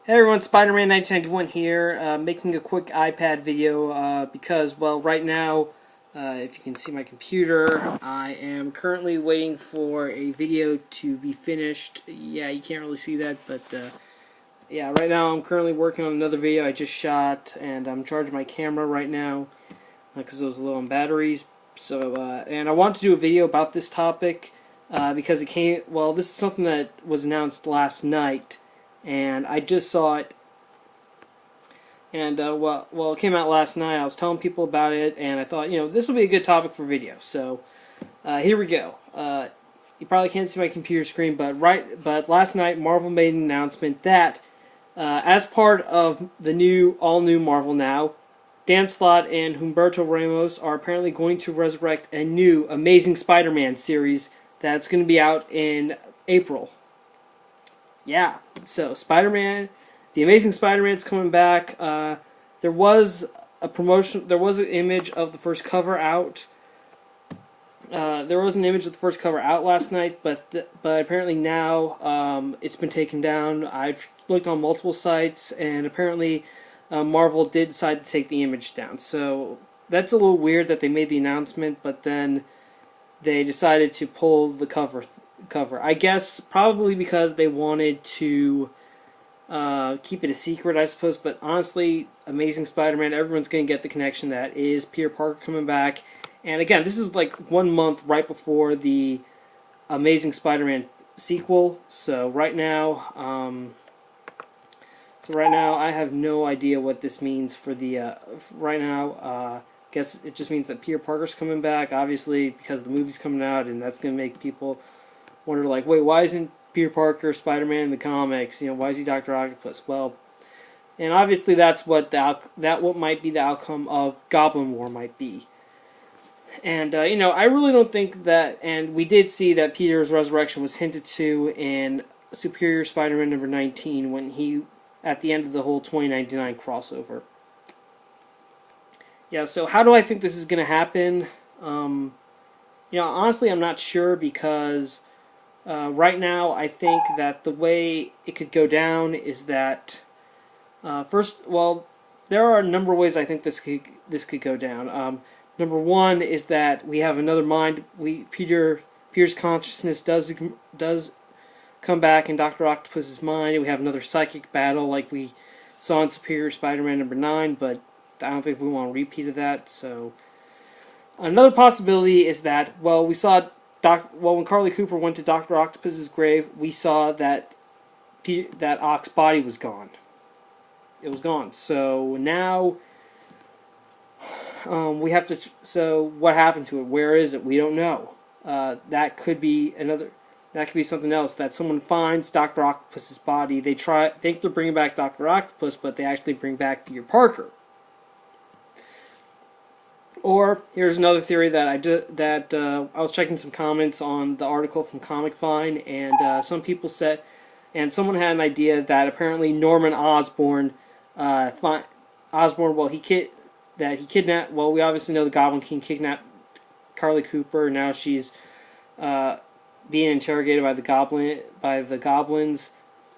Hey everyone, Spider-Man 1991 here, making a quick iPad video because, well, right now, if you can see my computer, I am currently waiting for a video to be finished. Yeah, you can't really see that, but yeah, right now I'm currently working on another video I just shot, and I'm charging my camera right now because it was low on batteries. So, and I want to do a video about this topic because it came, well, this is something that was announced last night. And I just saw it, and well, it came out last night. I was telling people about it, and I thought, this will be a good topic for video. So here we go. You probably can't see my computer screen, but last night Marvel made an announcement that as part of the all new Marvel Now, Dan Slott and Humberto Ramos are apparently going to resurrect a new Amazing Spider-Man series that's going to be out in April. Yeah, so Spider-Man, the Amazing Spider-Man's coming back. There was a promotion. There was an image of the first cover out. Last night, but apparently now it's been taken down. I've looked on multiple sites, and apparently Marvel did decide to take the image down. So that's a little weird that they made the announcement, but then they decided to pull the cover. I guess probably because they wanted to keep it a secret, I suppose. But honestly, Amazing Spider-Man, everyone's going to get the connection that is Peter Parker coming back. And again, this is like 1 month right before the Amazing Spider-Man sequel. So right now, I have no idea what this means for the. Right now, guess it just means that Peter Parker's coming back. Obviously, because the movie's coming out, and that's going to make people wonder, like, wait, why isn't Peter Parker Spider-Man in the comics? Why is he Dr. Octopus? Well, and obviously that's what what might be the outcome of Goblin War might be. And I really don't think that. And we did see that Peter's resurrection was hinted to in Superior Spider-Man number 19 when he at the end of the whole 2099 crossover. Yeah. So how do I think this is going to happen? Honestly, I'm not sure because. Right now, I think that the way it could go down is that there are a number of ways I think this could go down. Number one is that we have another mind. Peter's consciousness does come back in Dr. Octopus's mind. We have another psychic battle like we saw in Superior Spider-Man number 9, but I don't think we want a repeat of that. So another possibility is that, well, we saw. When Carly Cooper went to Dr. Octopus's grave, we saw that Oc's body was gone. It was gone. So now we have to. So what happened to it? Where is it? We don't know. That could be another. That could be something else. That someone finds Dr. Octopus's body. They think they're bringing back Dr. Octopus, but they actually bring back Peter Parker. Or here's another theory that I was checking some comments on the article from Comic Vine, and some people said, and someone had an idea that apparently Norman Osborn, he kidnapped. Well, we obviously know the Goblin King kidnapped Carly Cooper. Now she's being interrogated by the goblins,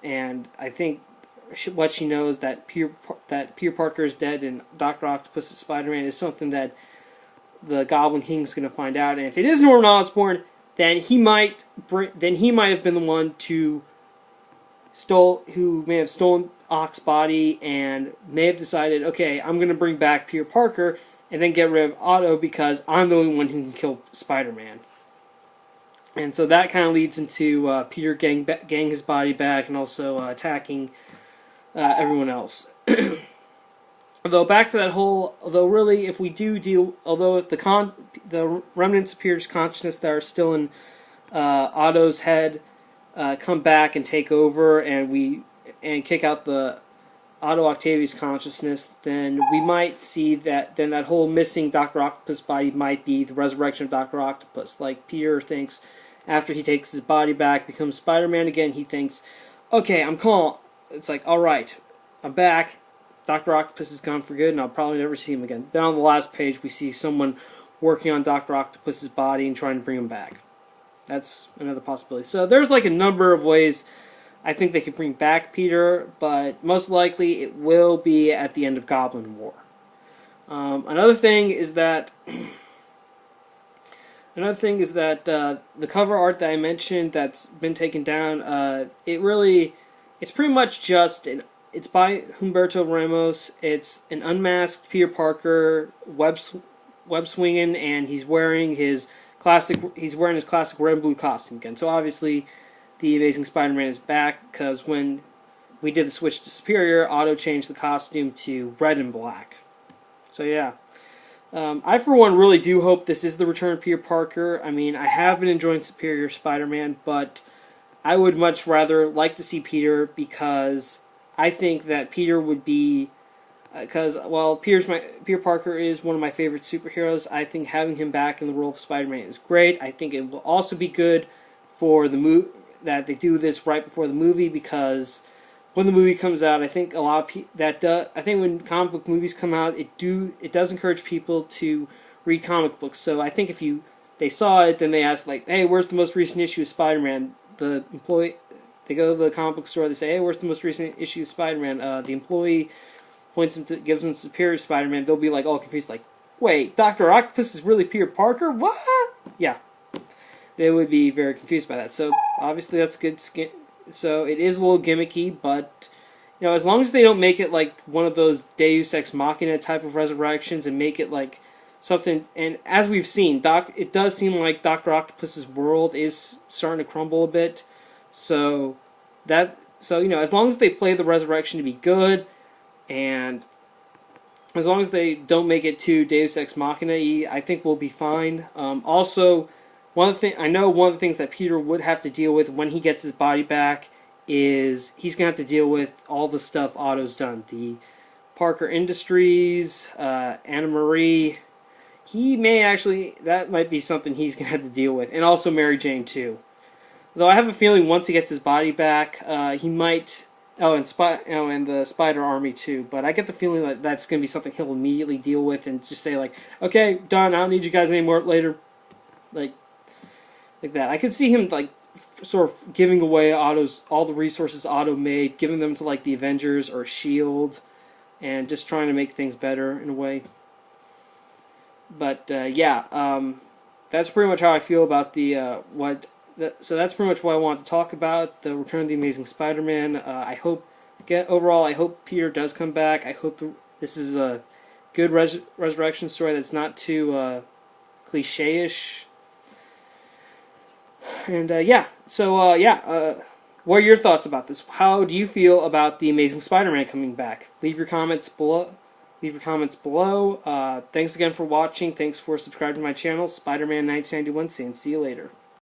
and I think what she knows that Peter Parker is dead and Dr. Octopus is Spider-Man is something that the Goblin King's going to find out. And if it is Norman Osborn, then he might have been the one who may have stolen Oc's body and may have decided, okay, I'm going to bring back Peter Parker and then get rid of Otto because I'm the only one who can kill Spider-Man. And so that kind of leads into Peter getting his body back and also attacking everyone else. Although back to that whole, really, if we do deal, if the remnants of Peter's consciousness that are still in Otto's head come back and take over, and kick out the Otto Octavius consciousness, then we might see that that whole missing Dr. Octopus body might be the resurrection of Dr. Octopus. Like Peter thinks, after he takes his body back, becomes Spider-Man again, he thinks, okay, I'm calm. It's like, alright, I'm back. Dr. Octopus is gone for good, and I'll probably never see him again. Then on the last page, we see someone working on Dr. Octopus's body and trying to bring him back. That's another possibility. So there's like a number of ways I think they could bring back Peter, but most likely it will be at the end of Goblin War. Another thing is that the cover art that I mentioned that's been taken down. It's pretty much just it's by Humberto Ramos. It's an unmasked Peter Parker web swinging, and he's wearing his classic red and blue costume again. So obviously, the Amazing Spider-Man is back, because when we did the switch to Superior, Otto changed the costume to red and black. So yeah. I, for one, really do hope this is the return of Peter Parker. I mean, I have been enjoying Superior Spider-Man, but I would much rather like to see Peter, because I think that Peter would be... Because, while Peter Parker is one of my favorite superheroes, I think having him back in the role of Spider-Man is great. I think it will also be good for the that they do this right before the movie, because when the movie comes out, I think I think when comic book movies come out, it does encourage people to read comic books. So I think if they saw it, then they ask, like, hey, where's the most recent issue of Spider-Man? They go to the comic book store, they say, hey, where's the most recent issue of Spider-Man? The employee gives them Superior Spider-Man. They'll be like all confused, like, wait, Dr. Octopus is really Peter Parker? What? Yeah. They would be very confused by that. So obviously that's good skin. So it is a little gimmicky, but as long as they don't make it like one of those Deus Ex Machina type of resurrections, and make it like something. And as we've seen, it does seem like Dr. Octopus's world is starting to crumble a bit. So as long as they play the resurrection to be good, and as long as they don't make it too Deus Ex Machina-y, I think we'll be fine. Also, one of the things that Peter would have to deal with when he gets his body back is he's going to have to deal with all the stuff Otto's done. The Parker Industries, Anna Marie. That might be something he's going to have to deal with. And also Mary Jane, too. Though I have a feeling once he gets his body back, he might... and the Spider Army, too. But I get the feeling that that's going to be something he'll immediately deal with and just say, like, okay, done, I don't need you guys anymore later. Like that. I could see him, like, sort of giving away all the resources Otto made, giving them to, like, the Avengers or S.H.I.E.L.D., and just trying to make things better in a way. But, that's pretty much how I feel about so that's pretty much what I wanted to talk about, the Return of the Amazing Spider-Man. Overall, I hope Peter does come back. I hope this is a good resurrection story that's not too cliche-ish. And, what are your thoughts about this? How do you feel about the Amazing Spider-Man coming back? Leave your comments below. Thanks again for watching. Thanks for subscribing to my channel, Spider-Man 1991, and see you later.